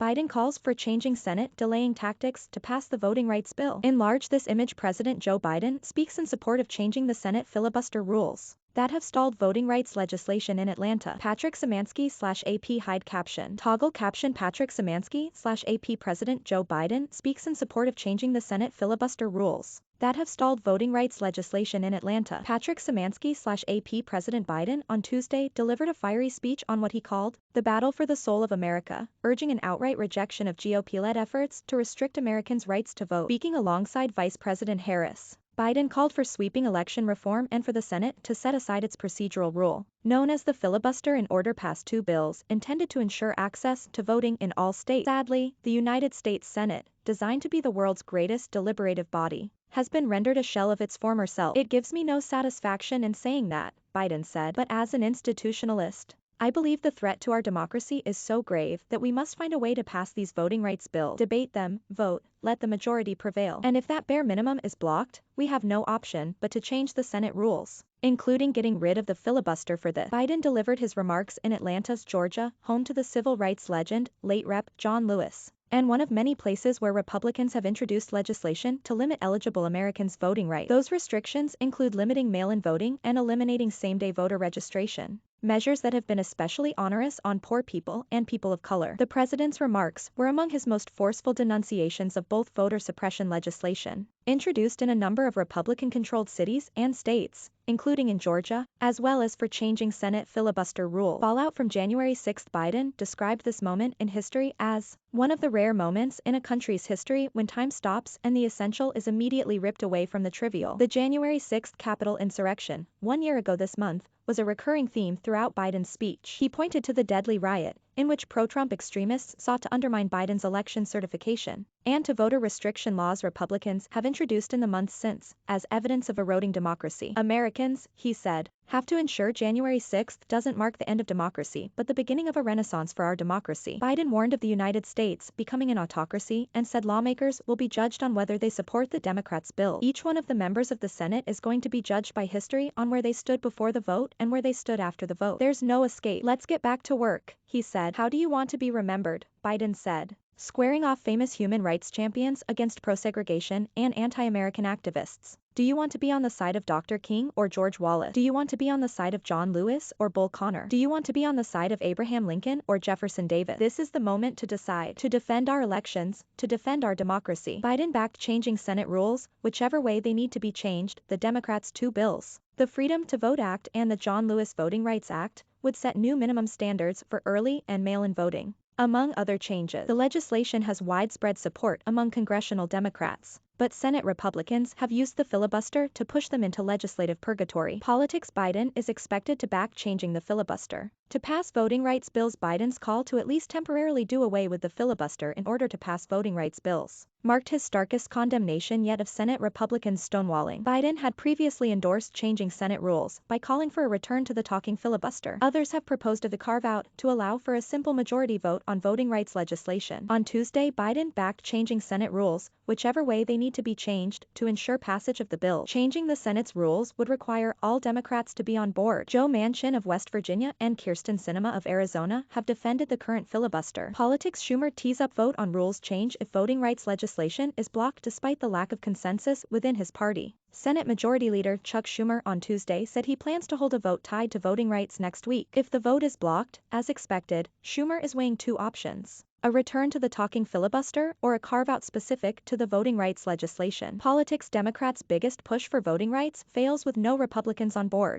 Biden calls for changing Senate delaying tactics to pass the Voting Rights Bill Enlarge. This image President Joe Biden speaks in support of changing the Senate filibuster rules that have stalled voting rights legislation in Atlanta. Patrick Semansky /AP hide caption. Toggle caption. Patrick Semansky /AP President Joe Biden speaks in support of changing the Senate filibuster rules that have stalled voting rights legislation in Atlanta. Patrick Semansky /AP President Biden on Tuesday delivered a fiery speech on what he called the battle for the soul of America, urging an outright rejection of GOP-led efforts to restrict Americans' rights to vote. Speaking alongside Vice President Harris, Biden called for sweeping election reform and for the Senate to set aside its procedural rule, known as the filibuster, in order to pass two bills intended to ensure access to voting in all states. Sadly, the United States Senate, designed to be the world's greatest deliberative body, has been rendered a shell of its former self. It gives me no satisfaction in saying that, Biden said, but as an institutionalist, I believe the threat to our democracy is so grave that we must find a way to pass these voting rights bills, debate them, vote, let the majority prevail. And if that bare minimum is blocked, we have no option but to change the Senate rules, including getting rid of the filibuster for this. Biden delivered his remarks in Atlanta's Georgia, home to the civil rights legend, late Rep. John Lewis, and one of many places where Republicans have introduced legislation to limit eligible Americans' voting rights. Those restrictions include limiting mail-in voting and eliminating same-day voter registration, measures that have been especially onerous on poor people and people of color. The president's remarks were among his most forceful denunciations of both voter suppression legislation, introduced in a number of Republican-controlled cities and states, including in Georgia, as well as for changing Senate filibuster rules. Fallout from January 6. Biden described this moment in history as one of the rare moments in a country's history when time stops and the essential is immediately ripped away from the trivial. The January 6 Capitol insurrection, 1 year ago this month, was a recurring theme throughout Biden's speech. He pointed to the deadly riot, in which pro-Trump extremists sought to undermine Biden's election certification, and to voter restriction laws Republicans have introduced in the months since, as evidence of eroding democracy. Americans, he said, have to ensure January 6 doesn't mark the end of democracy but the beginning of a renaissance for our democracy. Biden warned of the United States becoming an autocracy and said lawmakers will be judged on whether they support the Democrats' bill. Each one of the members of the Senate is going to be judged by history on where they stood before the vote and where they stood after the vote. There's no escape. Let's get back to work, he said. How do you want to be remembered? Biden said, squaring off famous human rights champions against pro-segregation and anti-American activists. Do you want to be on the side of Dr. King or George Wallace? Do you want to be on the side of John Lewis or Bull Connor? Do you want to be on the side of Abraham Lincoln or Jefferson Davis? This is the moment to decide. To defend our elections, to defend our democracy. Biden backed changing Senate rules, whichever way they need to be changed. The Democrats' two bills, the Freedom to Vote Act and the John Lewis Voting Rights Act, would set new minimum standards for early and mail-in voting, among other changes. The legislation has widespread support among congressional Democrats, but Senate Republicans have used the filibuster to push them into legislative purgatory. Politics. Biden is expected to back changing the filibuster to pass voting rights bills. Biden's call to at least temporarily do away with the filibuster in order to pass voting rights bills marked his starkest condemnation yet of Senate Republicans' stonewalling. Biden had previously endorsed changing Senate rules by calling for a return to the talking filibuster. Others have proposed a carve-out to allow for a simple majority vote on voting rights legislation. On Tuesday, Biden backed changing Senate rules, whichever way they need to be changed, to ensure passage of the bill. Changing the Senate's rules would require all Democrats to be on board. Joe Manchin of West Virginia and Kyrsten Sinema of Arizona have defended the current filibuster. Politics. Schumer tees up vote on rules change if voting rights legislation is blocked despite the lack of consensus within his party. Senate Majority Leader Chuck Schumer on Tuesday said he plans to hold a vote tied to voting rights next week. If the vote is blocked, as expected, Schumer is weighing two options: a return to the talking filibuster or a carve-out specific to the voting rights legislation. Politics. Democrats' biggest push for voting rights fails with no Republicans on board.